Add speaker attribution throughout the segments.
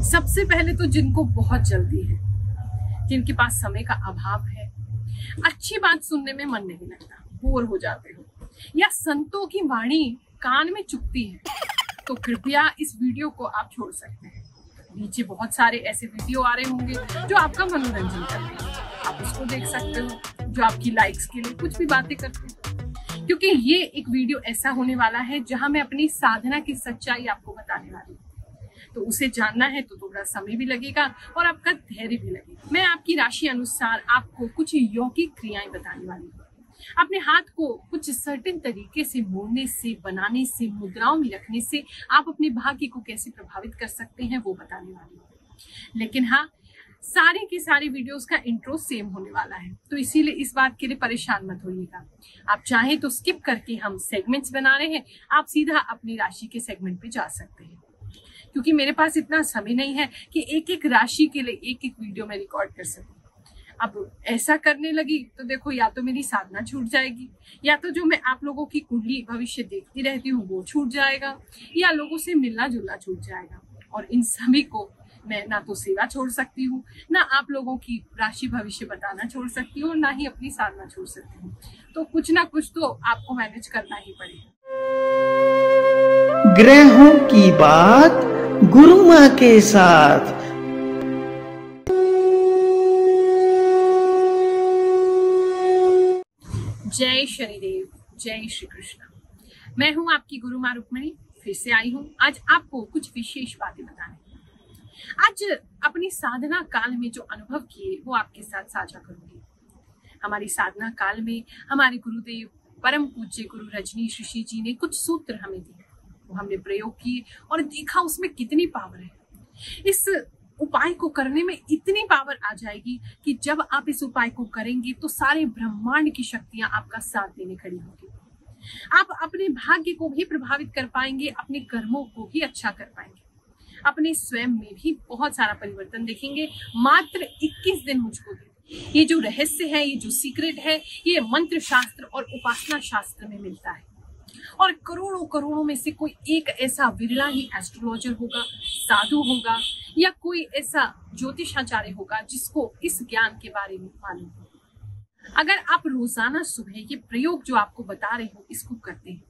Speaker 1: सबसे पहले तो जिनको बहुत जल्दी है, जिनके पास समय का अभाव है, अच्छी बात सुनने में मन नहीं लगता, बोर हो जाते हो, या संतों की वाणी कान में चुभती है, तो कृपया इस वीडियो को आप छोड़ सकते हैं। नीचे बहुत सारे ऐसे वीडियो आ रहे होंगे जो आपका मनोरंजन करते हैं, आप उसको देख सकते हो, जो आपकी लाइक्स के लिए कुछ भी बातें करते हैं। क्योंकि ये एक वीडियो ऐसा होने वाला है जहां मैं अपनी साधना की सच्चाई आपको बताने वाली हूँ, तो उसे जानना है तो थोड़ा समय भी लगेगा और आपका धैर्य भी लगेगा। मैं आपकी राशि अनुसार आपको कुछ यौगिक क्रियाएं बताने वाली हूँ। अपने हाथ को कुछ सर्टेन तरीके से मोड़ने से, बनाने से, मुद्राओं में रखने से आप अपने भाग्य को कैसे प्रभावित कर सकते हैं वो बताने वाली हूँ। लेकिन हाँ, सारे के सारे वीडियोस का इंट्रो सेम होने वाला है, तो इसीलिए इस बात के लिए परेशान मत होइएगा। आप चाहें तो स्किप करके, हम सेगमेंट्स बना रहे हैं, आप सीधा अपनी राशि के सेगमेंट पे जा सकते हैं, क्योंकि मेरे पास इतना समय नहीं है कि एक एक राशि के लिए एक एक वीडियो में रिकॉर्ड कर सकूं। अब ऐसा करने लगी तो देखो, या तो मेरी साधना छूट जाएगी, या तो जो मैं आप लोगों की कुंडली भविष्य देखती रहती हूँ वो छूट जाएगा, या लोगों से मिलना जुलना छूट जाएगा। और इन सभी को मैं ना तो सेवा छोड़ सकती हूँ, ना आप लोगों की राशि भविष्य बताना छोड़ सकती हूँ, ना ही अपनी साधना छोड़ सकती हूँ। तो कुछ ना कुछ तो आपको मैनेज करना ही पड़ेगा।
Speaker 2: ग्रहों की बात गुरु माँ के साथ।
Speaker 1: जय शनिदेव, जय श्री कृष्ण। मैं हूं आपकी गुरु माँ रुक्मणी, फिर से आई हूं आज आपको कुछ विशेष बातें बताने। आज अपनी साधना काल में जो अनुभव किए वो आपके साथ साझा करूंगी। हमारी साधना काल में हमारे गुरुदेव परम पूज्य गुरु रजनीश ऋषि जी ने कुछ सूत्र हमें दिए, वो हमने प्रयोग किए और देखा उसमें कितनी पावर है। इस उपाय को करने में इतनी पावर आ जाएगी कि जब आप इस उपाय को करेंगे तो सारे ब्रह्मांड की शक्तियां आपका साथ देने खड़ी होगी। आप अपने भाग्य को भी प्रभावित कर पाएंगे, अपने कर्मों को भी अच्छा कर पाएंगे, अपने स्वयं में भी बहुत सारा परिवर्तन देखेंगे। मात्र 21 दिन मुझको दे। ये जो रहस्य है, ये जो सीक्रेट है, ये मंत्र शास्त्र और उपासना शास्त्र में मिलता है। और करोड़ों करोड़ों में से कोई एक ऐसा विरला ही एस्ट्रोलॉजर होगा, साधु होगा, या कोई ऐसा ज्योतिषाचार्य होगा जिसको इस ज्ञान के बारे में मालूम हो। अगर आप रोजाना सुबह ये प्रयोग जो आपको बता रहे हो इसको करते हैं,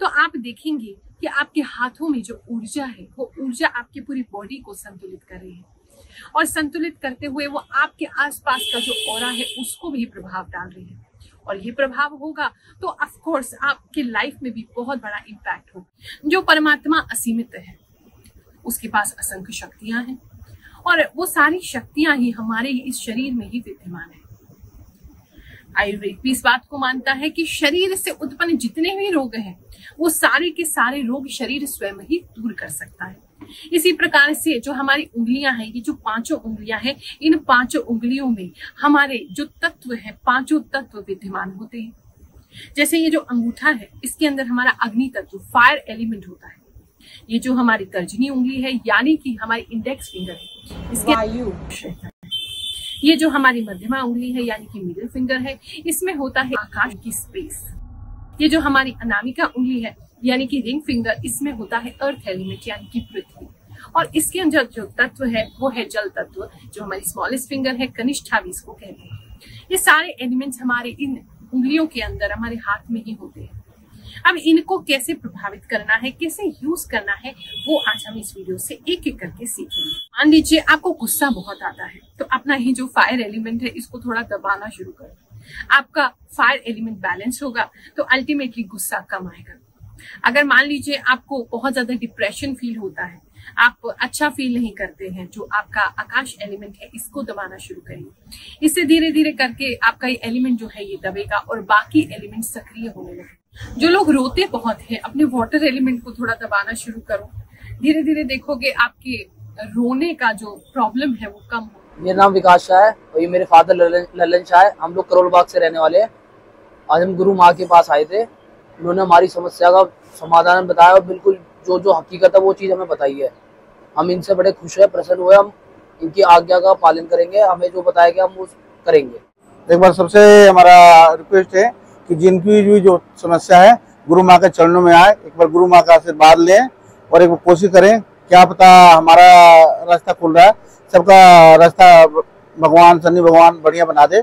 Speaker 1: तो आप देखेंगे कि आपके हाथों में जो ऊर्जा है वो ऊर्जा आपकी पूरी बॉडी को संतुलित कर रही है, और संतुलित करते हुए वो आपके आसपास का जो ऑरा है उसको भी प्रभाव डाल रही है। और ये प्रभाव होगा तो ऑफ कोर्स आपके लाइफ में भी बहुत बड़ा इम्पैक्ट होगा। जो परमात्मा असीमित है, उसके पास असंख्य शक्तियां हैं, और वो सारी शक्तियां ही हमारे इस शरीर में ही विद्यमान है। आयुर्वेद भी इस बात को मानता है कि शरीर से उत्पन्न जितने भी रोग हैं वो सारे के सारे रोग शरीर स्वयं ही दूर कर सकता है। इसी प्रकार से जो हमारी उंगलियां हैं, ये जो 5 उंगलियां हैं, इन 5 उंगलियों में हमारे जो तत्व हैं, 5 तत्व विद्यमान होते हैं। जैसे ये जो अंगूठा है, इसके अंदर हमारा अग्नि तत्व, फायर एलिमेंट होता है। ये जो हमारी तर्जनी उंगली है, यानी कि हमारी इंडेक्स फिंगर है, इसके वायु रहता है। ये जो हमारी मध्यमा उंगली है, यानी कि मिडिल फिंगर है, इसमें होता है आकाश की स्पेस। ये जो हमारी अनामिका उंगली है, यानी कि रिंग फिंगर, इसमें होता है अर्थ एलिमेंट, यानी कि पृथ्वी। और इसके अंदर जो तत्व है वो है जल तत्व। जो हमारी स्मॉलेस्ट फिंगर है, कनिष्ठा भी इसको कहते हैं। ये सारे एलिमेंट्स हमारे इन उंगलियों के अंदर, हमारे हाथ में ही होते हैं। अब इनको कैसे प्रभावित करना है, कैसे यूज करना है, वो आज हम इस वीडियो से एक एक करके सीखेंगे। मान लीजिए आपको गुस्सा बहुत आता है, तो अपना ही जो फायर एलिमेंट है इसको थोड़ा दबाना शुरू करें। आपका फायर एलिमेंट बैलेंस होगा तो अल्टीमेटली गुस्सा कम आएगा। अगर मान लीजिए आपको बहुत ज्यादा डिप्रेशन फील होता है, आप अच्छा फील नहीं करते हैं, जो आपका आकाश एलिमेंट है इसको दबाना शुरू करिए। इससे धीरे धीरे करके आपका ये एलिमेंट जो है ये दबेगा और बाकी एलिमेंट सक्रिय होने लगे। जो लोग रोते बहुत हैं, अपने वाटर एलिमेंट को थोड़ा दबाना शुरू करो, धीरे धीरे देखोगे आपके रोने का जो प्रॉब्लम है वो कम हो।
Speaker 3: मेरा नाम विकास शाह है और ये मेरे फादर ललन शाह है। हम लोग करोल बाग से रहने वाले हैं। आज हम गुरु माँ के पास आए थे, उन्होंने हमारी समस्या का समाधान बताया और बिल्कुल जो जो हकीकत है वो चीज़ हमें बताई है। हम इनसे बड़े खुश हैं, प्रसन्न हुए। हम इनकी आज्ञा का पालन करेंगे, हमें जो बताया गया हम वो करेंगे।
Speaker 4: एक बार सबसे हमारा रिक्वेस्ट है कि जिनकी भी जो समस्या है गुरु माँ के चरणों में आए, एक बार गुरु माँ का आशीर्वाद लें और एक बार कोशिश करें, क्या पता हमारा रास्ता खुल रहा है, सबका रास्ता भगवान शनि भगवान बढ़िया बना दे।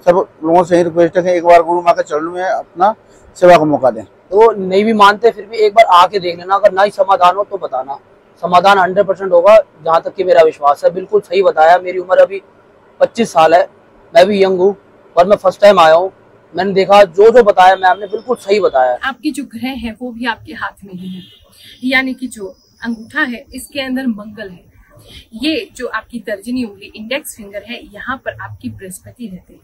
Speaker 4: सब लोगों से ही रिक्वेस्ट है कि एक बार गुरु माँ के चरणों में अपना सेवा का मौका दें।
Speaker 3: तो नहीं भी मानते फिर भी एक बार आके देख लेना, अगर ना ही समाधान हो तो बताना, समाधान 100% होगा, जहाँ तक कि मेरा विश्वास है। बिल्कुल सही बताया। मेरी उम्र अभी 25 साल है, मैं भी यंग हूँ, पर मैं फर्स्ट टाइम आया हूँ। मैंने देखा जो बताया मैम ने बिल्कुल सही बताया।
Speaker 1: आपके जो ग्रह है वो भी आपके हाथ में ही है, यानी कि जो अंगूठा है इसके अंदर मंगल है। ये जो आपकी तर्जनी उंगली इंडेक्स फिंगर है, यहाँ पर आपकी बृहस्पति रहते हैं।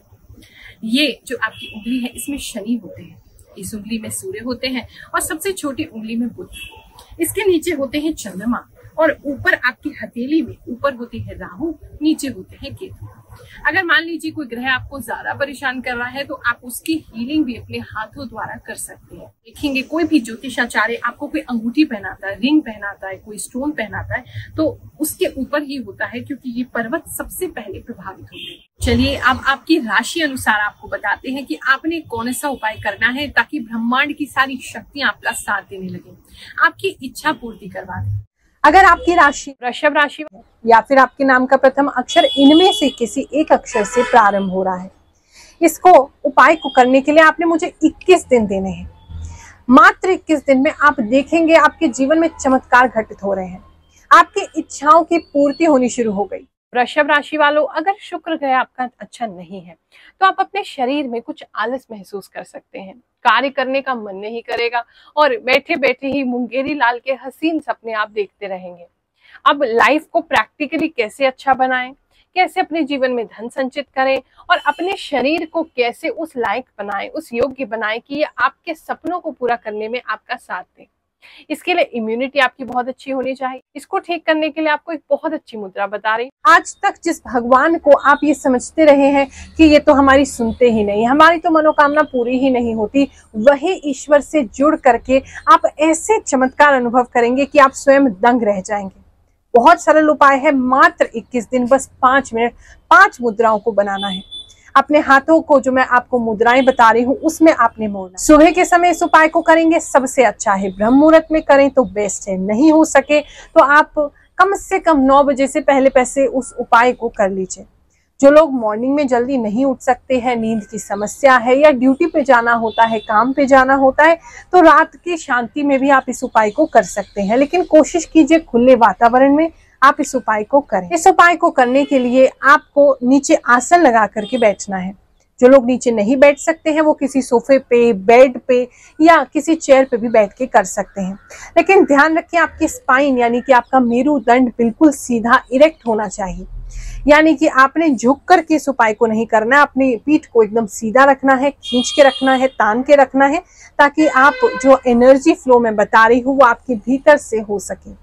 Speaker 1: ये जो आपकी उंगली है इसमें शनि होते हैं, इस उंगली में सूर्य होते हैं और सबसे छोटी उंगली में बुध। इसके नीचे होते हैं चंद्रमा और ऊपर आपकी हथेली में ऊपर होते हैं राहु, नीचे होते हैं केतु। अगर मान लीजिए कोई ग्रह आपको ज्यादा परेशान कर रहा है तो आप उसकी हीलिंग भी अपने हाथों द्वारा कर सकते हैं। देखेंगे कोई भी ज्योतिषाचार्य आपको कोई अंगूठी पहनाता है, रिंग पहनाता है, कोई स्टोन पहनाता है तो उसके ऊपर ही होता है, क्योंकि ये पर्वत सबसे पहले प्रभावित होते हैं। चलिए अब आपकी राशि अनुसार आपको बताते हैं कि आपने कौन सा उपाय करना है ताकि ब्रह्मांड की सारी शक्तियां आपका साथ देने लगे, आपकी इच्छा पूर्ति करवा दे।
Speaker 5: अगर आपकी राशि
Speaker 1: वृषभ राशि
Speaker 5: या फिर आपके नाम का प्रथम अक्षर इनमें से किसी एक अक्षर से प्रारंभ हो रहा है, इसको उपाय को करने के लिए आपने मुझे 21 दिन देने हैं। मात्र 21 दिन में आप देखेंगे आपके जीवन में चमत्कार घटित हो रहे हैं, आपकी इच्छाओं की पूर्ति होनी शुरू हो गई।
Speaker 1: वृषभ राशि वालों, अगर शुक्र ग्रह आपका अच्छा नहीं है तो आप अपने शरीर में कुछ आलस महसूस कर सकते हैं, कार्य करने का मन नहीं करेगा और बैठे बैठे ही मुंगेरी लाल के हसीन सपने आप देखते रहेंगे। अब लाइफ को प्रैक्टिकली कैसे अच्छा बनाएं, कैसे अपने जीवन में धन संचित करें और अपने शरीर को कैसे उस लायक बनाएं, उस योग्य बनाएं कि ये आपके सपनों को पूरा करने में आपका साथ दे। इसके लिए इम्यूनिटी आपकी बहुत अच्छी होनी चाहिए। इसको ठीक करने के लिए आपको एक बहुत अच्छी मुद्रा बता रही।
Speaker 5: आज तक जिस भगवान को आप ये समझते रहे हैं कि ये तो हमारी सुनते ही नहीं, हमारी तो मनोकामना पूरी ही नहीं होती, वही ईश्वर से जुड़ करके आप ऐसे चमत्कार अनुभव करेंगे कि आप स्वयं दंग रह जाएंगे। बहुत सरल उपाय है, मात्र 21 दिन, बस 5 मिनट 5 मुद्राओं को बनाना है। अपने हाथों को जो मैं आपको मुद्राएं बता रही हूँ उसमें आपने मोड़ना। सुबह के समय इस उपाय को करेंगे सबसे अच्छा है, ब्रह्म मुहूर्त में करें तो बेस्ट है, नहीं हो सके तो आप कम से कम 9 बजे से पहले पैसे उस उपाय को कर लीजिए। जो लोग मॉर्निंग में जल्दी नहीं उठ सकते हैं, नींद की समस्या है या ड्यूटी पे जाना होता है, काम पे जाना होता है, तो रात की शांति में भी आप इस उपाय को कर सकते हैं, लेकिन कोशिश कीजिए खुले वातावरण में आप इस उपाय को करें। इस उपाय को करने के लिए आपको नीचे आसन लगा करके बैठना है। जो लोग नीचे नहीं बैठ सकते हैं वो किसी सोफे पे, बेड पे या किसी चेयर पे भी बैठ के कर सकते हैं, लेकिन ध्यान रखें आपकी स्पाइन यानी कि आपका मेरुदंड बिल्कुल सीधा इरेक्ट होना चाहिए। यानी कि आपने झुक करके इस उपाय को नहीं करना है, अपनी पीठ को एकदम सीधा रखना है, खींच के रखना है, तान के रखना है, ताकि आप जो एनर्जी फ्लो में बता रही हूँ वो आपके भीतर से हो सके।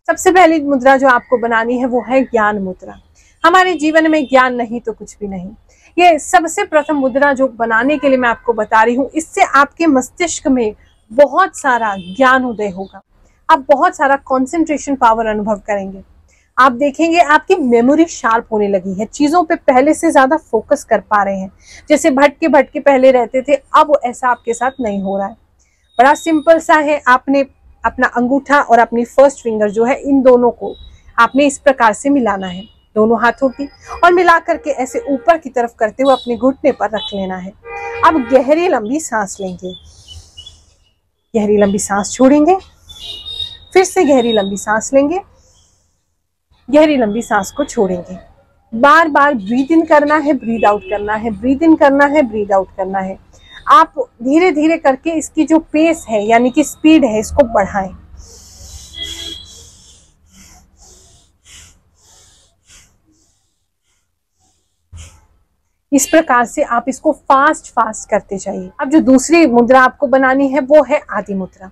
Speaker 5: सबसे पहली मुद्रा जो आपको बनानी है वो है ज्ञान मुद्रा। हमारे जीवन में ज्ञान नहीं तो कुछ भी नहीं। ये सबसे प्रथम मुद्रा जो बनाने के लिए मैं आपको बता रही हूँ, इससे आपके मस्तिष्क में बहुत सारा ज्ञान उदय होगा, आप बहुत सारा कंसंट्रेशन पावर अनुभव करेंगे। आप देखेंगे आपकी मेमोरी शार्प होने लगी है, चीजों पे पहले से ज्यादा फोकस कर पा रहे हैं। जैसे भटके भटके पहले रहते थे, अब ऐसा आपके साथ नहीं हो रहा है। बड़ा सिंपल सा है, आपने अपना अंगूठा और अपनी फर्स्ट फिंगर जो है, इन दोनों को आपने इस प्रकार से मिलाना है, दोनों हाथों की, और मिला करके ऐसे ऊपर की तरफ करते हुए अपने घुटने पर रख लेना है। अब गहरी लंबी सांस लेंगे, गहरी लंबी सांस छोड़ेंगे, फिर से गहरी लंबी सांस लेंगे, गहरी लंबी सांस को छोड़ेंगे। बार बार ब्रीद इन करना है, ब्रीद आउट करना है, ब्रीद इन करना है, ब्रीद आउट करना है। आप धीरे धीरे करके इसकी जो पेस है यानी कि स्पीड है इसको बढ़ाएं। इस प्रकार से आप इसको फास्ट करते जाइए। अब जो दूसरी मुद्रा आपको बनानी है वो है आदि मुद्रा।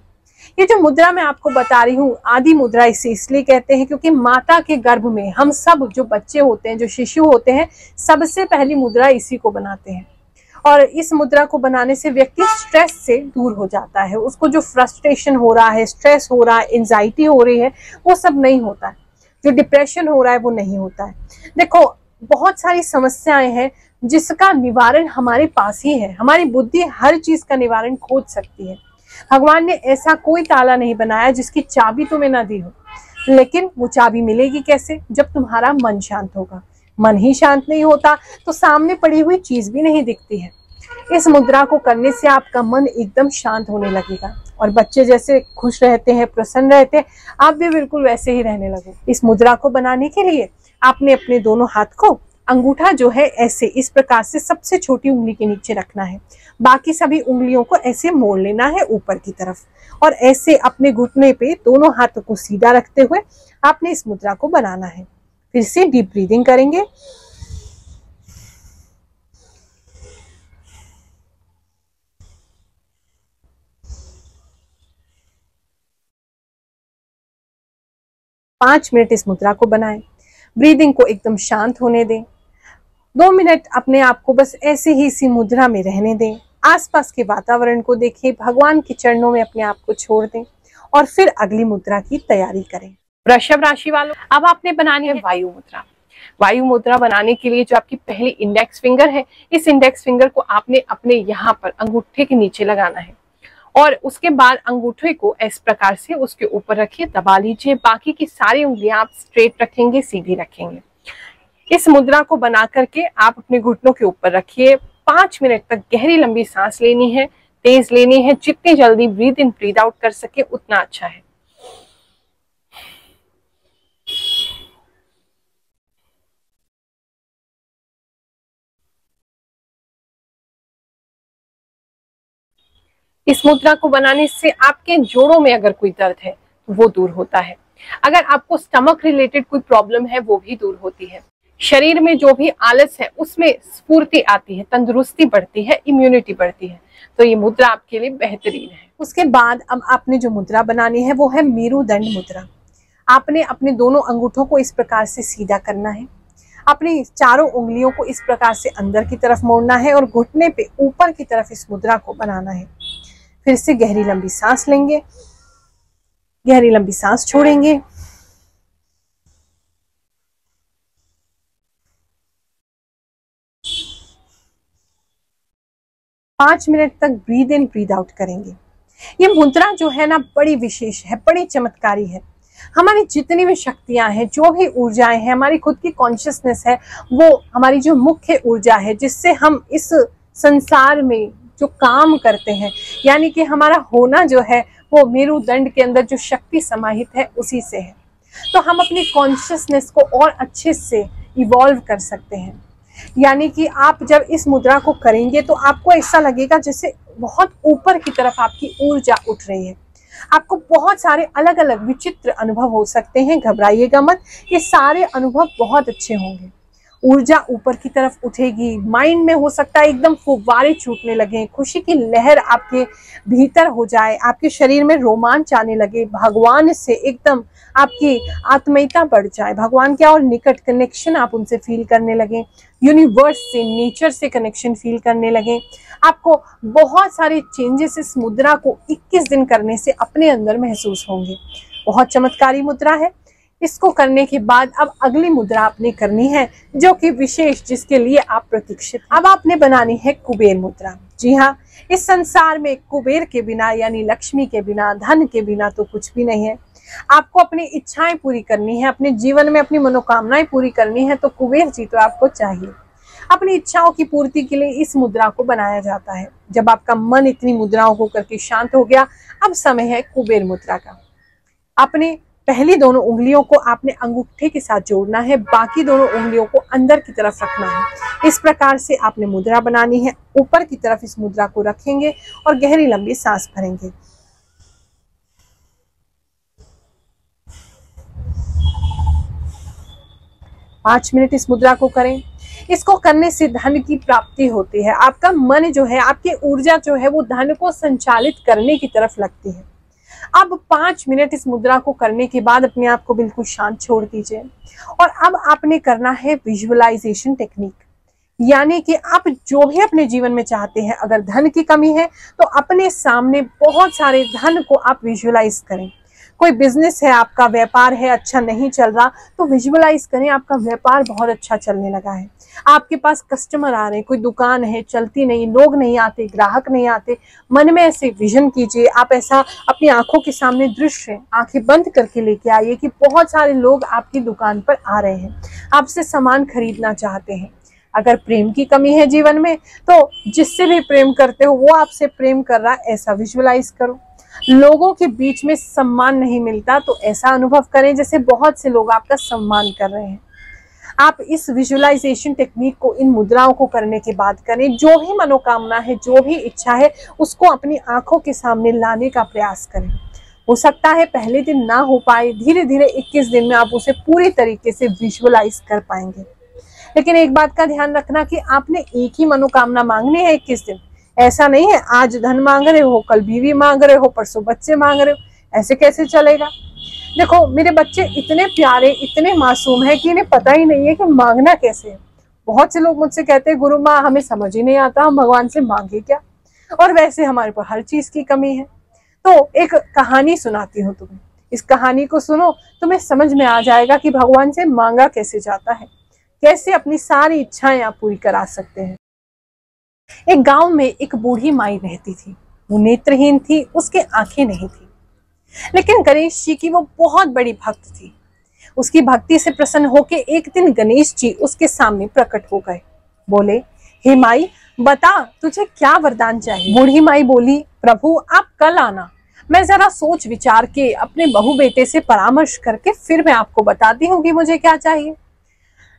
Speaker 5: ये जो मुद्रा मैं आपको बता रही हूँ, आदि मुद्रा इसे इसलिए कहते हैं क्योंकि माता के गर्भ में हम सब जो बच्चे होते हैं, जो शिशु होते हैं, सबसे पहली मुद्रा इसी को बनाते हैं। और इस मुद्रा को बनाने से व्यक्ति स्ट्रेस से दूर हो जाता है। उसको जो फ्रस्ट्रेशन हो रहा है, स्ट्रेस हो रहा है, एंजाइटी हो रही है, वो सब नहीं होता है। जो डिप्रेशन हो रहा है वो नहीं होता है। देखो, बहुत सारी समस्याएं हैं जिसका निवारण हमारे पास ही है। हमारी बुद्धि हर चीज का निवारण खोज सकती है। भगवान ने ऐसा कोई ताला नहीं बनाया जिसकी चाबी तुम्हें ना दी हो। लेकिन वो चाबी मिलेगी कैसे? जब तुम्हारा मन शांत होगा। मन ही शांत नहीं होता तो सामने पड़ी हुई चीज भी नहीं दिखती है। इस मुद्रा को करने से आपका मन एकदम शांत होने लगेगा और बच्चे जैसे खुश रहते हैं, प्रसन्न रहते हैं, आप भी बिल्कुल वैसे ही रहने लगो। इस मुद्रा को बनाने के लिए आपने अपने दोनों हाथ को, अंगूठा जो है ऐसे इस प्रकार से सबसे छोटी उंगली के नीचे रखना है, बाकी सभी उंगलियों को ऐसे मोड़ लेना है ऊपर की तरफ और ऐसे अपने घुटने पे दोनों हाथों को सीधा रखते हुए आपने इस मुद्रा को बनाना है। फिर से डीप ब्रीदिंग करेंगे। पांच मिनट इस मुद्रा को बनाएं। ब्रीदिंग को एकदम शांत होने दें। 2 मिनट अपने आप को बस ऐसे ही इसी मुद्रा में रहने दें। आसपास के वातावरण को देखें, भगवान के चरणों में अपने आप को छोड़ दें और फिर अगली मुद्रा की तैयारी करें।
Speaker 1: वृषभ राशि वालों, अब आपने बनानी है वायु मुद्रा। वायु मुद्रा बनाने के लिए जो आपकी पहली इंडेक्स फिंगर है, इस इंडेक्स फिंगर को आपने अपने यहाँ पर अंगूठे के नीचे लगाना है और उसके बाद अंगूठे को इस प्रकार से उसके ऊपर रखिए, दबा लीजिए। बाकी की सारी उंगलियां आप स्ट्रेट रखेंगे, सीधी रखेंगे। इस मुद्रा को बना करके आप अपने घुटनों के ऊपर रखिए। 5 मिनट तक गहरी लंबी सांस लेनी है, तेज लेनी है। जितनी जल्दी ब्रीद इन ब्रीद आउट कर सके उतना अच्छा है। इस मुद्रा को बनाने से आपके जोड़ों में अगर कोई दर्द है तो वो दूर होता है। अगर आपको स्टमक रिलेटेड कोई प्रॉब्लम है वो भी दूर होती है। शरीर में जो भी आलस है उसमें स्फूर्ति आती है, तंदुरुस्ती बढ़ती है, इम्यूनिटी बढ़ती है। तो ये मुद्रा आपके लिए बेहतरीन है।
Speaker 5: उसके बाद अब आपने जो मुद्रा बनानी है वो है मेरुदंड मुद्रा। आपने अपने दोनों अंगूठों को इस प्रकार से सीधा करना है, अपनी चारों उंगलियों को इस प्रकार से अंदर की तरफ मोड़ना है और घुटने पे ऊपर की तरफ इस मुद्रा को बनाना है। फिर से गहरी लंबी सांस लेंगे, गहरी लंबी सांस छोड़ेंगे। पांच मिनट तक ब्रीद इन ब्रीद आउट करेंगे। ये मुद्रा जो है ना बड़ी विशेष है, बड़ी चमत्कारी है। हमारी जितनी भी शक्तियां हैं, जो भी ऊर्जाएं हैं, हमारी खुद की कॉन्शियसनेस है, वो हमारी जो मुख्य ऊर्जा है जिससे हम इस संसार में जो काम करते हैं, यानी कि हमारा होना जो है वो मेरुदंड के अंदर जो शक्ति समाहित है उसी से है। तो हम अपनी कॉन्शियसनेस को और अच्छे से इवॉल्व कर सकते हैं। यानी कि आप जब इस मुद्रा को करेंगे तो आपको ऐसा लगेगा जैसे बहुत ऊपर की तरफ आपकी ऊर्जा उठ रही है। आपको बहुत सारे अलग अलग विचित्र अनुभव हो सकते हैं, घबराइएगा मत, ये सारे अनुभव बहुत अच्छे होंगे। ऊर्जा ऊपर की तरफ उठेगी, माइंड में हो सकता है एकदम फुव्वारे छूटने लगे, खुशी की लहर आपके भीतर हो जाए, आपके शरीर में रोमांच आने लगे, भगवान से एकदम आपकी आत्मीयता बढ़ जाए, भगवान के और निकट कनेक्शन आप उनसे फील करने लगे, यूनिवर्स से, नेचर से कनेक्शन फील करने लगे। आपको बहुत सारे चेंजेस इस मुद्रा को 21 दिन करने से अपने अंदर महसूस होंगे। बहुत चमत्कारी मुद्रा है। इसको करने के बाद अब अगली मुद्रा आपने करनी है जो कि विशेष, जिसके लिए आप प्रतीक्षित। अब आपने बनानी है कुबेर मुद्रा। जी हाँ, इस संसार में कुबेर के बिना यानी लक्ष्मी के बिना, धन के बिना तो कुछ भी नहीं है। आपको अपनी इच्छाएं पूरी करनी है, अपने जीवन में अपनी मनोकामनाएं पूरी करनी है तो कुबेर जी तो आपको चाहिए। अपनी इच्छाओं की पूर्ति के लिए इस मुद्रा को बनाया जाता है। जब आपका मन इतनी मुद्राओं को करके शांत हो गया, अब समय है कुबेर मुद्रा का। अपने पहली दोनों उंगलियों को आपने अंगूठे के साथ जोड़ना है, बाकी दोनों उंगलियों को अंदर की तरफ रखना है। इस प्रकार से आपने मुद्रा बनानी है। ऊपर की तरफ इस मुद्रा को रखेंगे और गहरी लंबी सांस भरेंगे। पांच मिनट इस मुद्रा को करें। इसको करने से धन की प्राप्ति होती है। आपका मन जो है, आपकी ऊर्जा जो है वो धन को संचालित करने की तरफ लगती है। अब 5 मिनट इस मुद्रा को करने के बाद अपने आप को बिल्कुल शांत छोड़ दीजिए और अब आपने करना है विजुअलाइजेशन टेक्निक। यानी कि आप जो भी अपने जीवन में चाहते हैं, अगर धन की कमी है तो अपने सामने बहुत सारे धन को आप विजुअलाइज करें। कोई बिजनेस है, आपका व्यापार है अच्छा नहीं चल रहा, तो विजुअलाइज करें आपका व्यापार बहुत अच्छा चलने लगा है, आपके पास कस्टमर आ रहे हैं, कोई दुकान है चलती नहीं, लोग नहीं आते, ग्राहक नहीं आते, मन में ऐसे विजन कीजिए, आप ऐसा अपनी आंखों के सामने दृश्य आंखें बंद करके लेके आइए कि बहुत सारे लोग आपकी दुकान पर आ रहे हैं, आपसे सामान खरीदना चाहते हैं। अगर प्रेम की कमी है जीवन में, तो जिससे भी प्रेम करते हो वो आपसे प्रेम कर रहा है, ऐसा विजुअलाइज करो। लोगों के बीच में सम्मान नहीं मिलता, तो ऐसा अनुभव करें जैसे बहुत से लोग आपका सम्मान कर रहे हैं। आप इस विजुअलाइजेशन टेक्निक को, इन मुद्राओं को करने के बाद करें। जो भी मनोकामना है, जो भी इच्छा है, उसको अपनी आंखों के सामने लाने का प्रयास करें। हो सकता है पहले दिन ना हो पाए, धीरे धीरे 21 दिन में आप उसे पूरी तरीके से विजुअलाइज कर पाएंगे। लेकिन एक बात का ध्यान रखना कि आपने एक ही मनोकामना मांगनी है 21 दिन। ऐसा नहीं है आज धन मांग रहे हो, कल बीवी मांग रहे हो, परसों बच्चे मांग रहे हो, ऐसे कैसे चलेगा। देखो मेरे बच्चे इतने प्यारे, इतने मासूम है कि इन्हें पता ही नहीं है कि मांगना कैसे है। बहुत से लोग मुझसे कहते हैं गुरु माँ हमें समझ ही नहीं आता, हम भगवान से मांगे क्या, और वैसे हमारे पर हर चीज की कमी है। तो एक कहानी सुनाती हूँ तुम्हें, इस कहानी को सुनो, तुम्हें समझ में आ जाएगा कि भगवान से मांगा कैसे जाता है, कैसे अपनी सारी इच्छाएं आप पूरी करा सकते हैं। एक गांव में एक बूढ़ी माई रहती थी। वो नेत्रहीन थी, उसके आंखें नहीं थी, लेकिन गणेश जी की वो बहुत बड़ी भक्त थी। उसकी भक्ति से प्रसन्न होकर एक दिन गणेश जी उसके सामने प्रकट हो गए। बोले, हे माई बता तुझे क्या वरदान चाहिए। बूढ़ी माई बोली, प्रभु आप कल आना, मैं जरा सोच विचार के अपने बहू बेटे से परामर्श करके फिर मैं आपको बताती हूँ कि मुझे क्या चाहिए।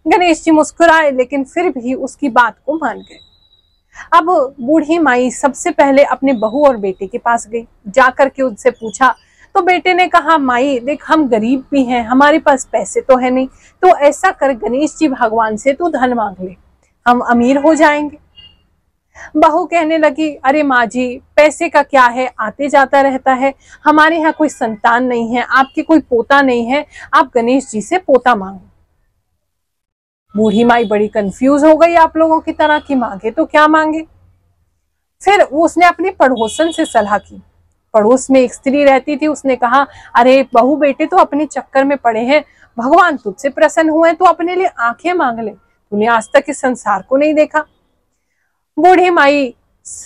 Speaker 5: गणेश जी मुस्कुराए, लेकिन फिर भी उसकी बात को मान गए। अब बूढ़ी माई सबसे पहले अपने बहू और बेटे के पास गई। जाकर के उनसे पूछा, तो बेटे ने कहा, माई देख हम गरीब भी हैं, हमारे पास पैसे तो है नहीं, तो ऐसा कर गणेश जी भगवान से तू धन मांग ले, हम अमीर हो जाएंगे। बहू कहने लगी, अरे माँ जी पैसे का क्या है, आते जाता रहता है, हमारे यहाँ कोई संतान नहीं है, आपके कोई पोता नहीं है, आप गणेश जी से पोता मांगो। बूढ़ी माई बड़ी कंफ्यूज हो गई आप लोगों की तरह कि मांगे तो क्या मांगे। फिर उसने अपनी पड़ोसन से सलाह की। पड़ोस में एक स्त्री रहती थी, उसने कहा, अरे बहू बेटे तो अपने चक्कर में पड़े हैं, भगवान तुझसे प्रसन्न हुए तो अपने लिए आंखें मांग ले, तूने आज तक इस संसार को नहीं देखा। बूढ़ी माई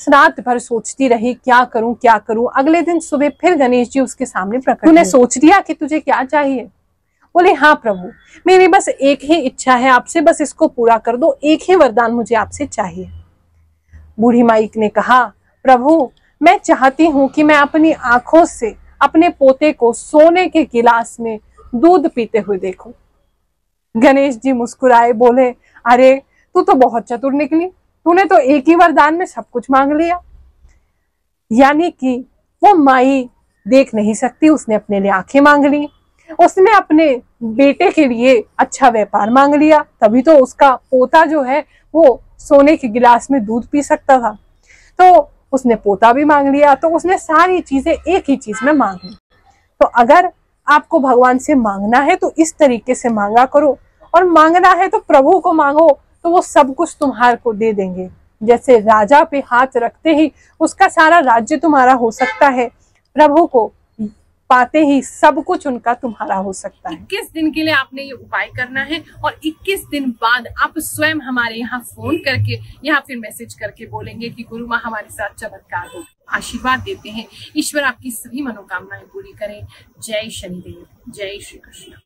Speaker 5: रात भर सोचती रही क्या करूं क्या करूं। अगले दिन सुबह फिर गणेश जी उसके सामने प्रकट हुए। तूने सोच लिया कि तुझे क्या चाहिए। बोले, हाँ प्रभु मेरी बस एक ही इच्छा है आपसे, बस इसको पूरा कर दो, एक ही वरदान मुझे आपसे चाहिए। बूढ़ी माई ने कहा, प्रभु मैं चाहती हूँ कि मैं अपनी आंखों से अपने पोते को सोने के गिलास में दूध पीते हुए देखूं। गणेश जी मुस्कुराए, बोले, अरे तू तो बहुत चतुर निकली, तूने तो एक ही वरदान में सब कुछ मांग लिया। यानी कि वो माई देख नहीं सकती, उसने अपने लिए आंखें मांग ली, उसने अपने बेटे के लिए अच्छा व्यापार मांग लिया, तभी तो उसका पोता जो है वो सोने के गिलास में दूध पी सकता था, तो उसने पोता भी मांग लिया। तो उसने सारी चीजें एक ही चीज में मांग ली। तो अगर आपको भगवान से मांगना है तो इस तरीके से मांगा करो, और मांगना है तो प्रभु को मांगो, तो वो सब कुछ तुम्हारे को दे देंगे। जैसे राजा पे हाथ रखते ही उसका सारा राज्य तुम्हारा हो सकता है, प्रभु को पाते ही सब कुछ उनका तुम्हारा हो सकता है।
Speaker 1: 21 दिन के लिए आपने ये उपाय करना है, और 21 दिन बाद आप स्वयं हमारे यहाँ फोन करके या फिर मैसेज करके बोलेंगे कि गुरु माँ हमारे साथ चमत्कार हो। आशीर्वाद देते हैं, ईश्वर आपकी सभी मनोकामनाएं पूरी करें। जय शनिदेव, जय श्री कृष्ण।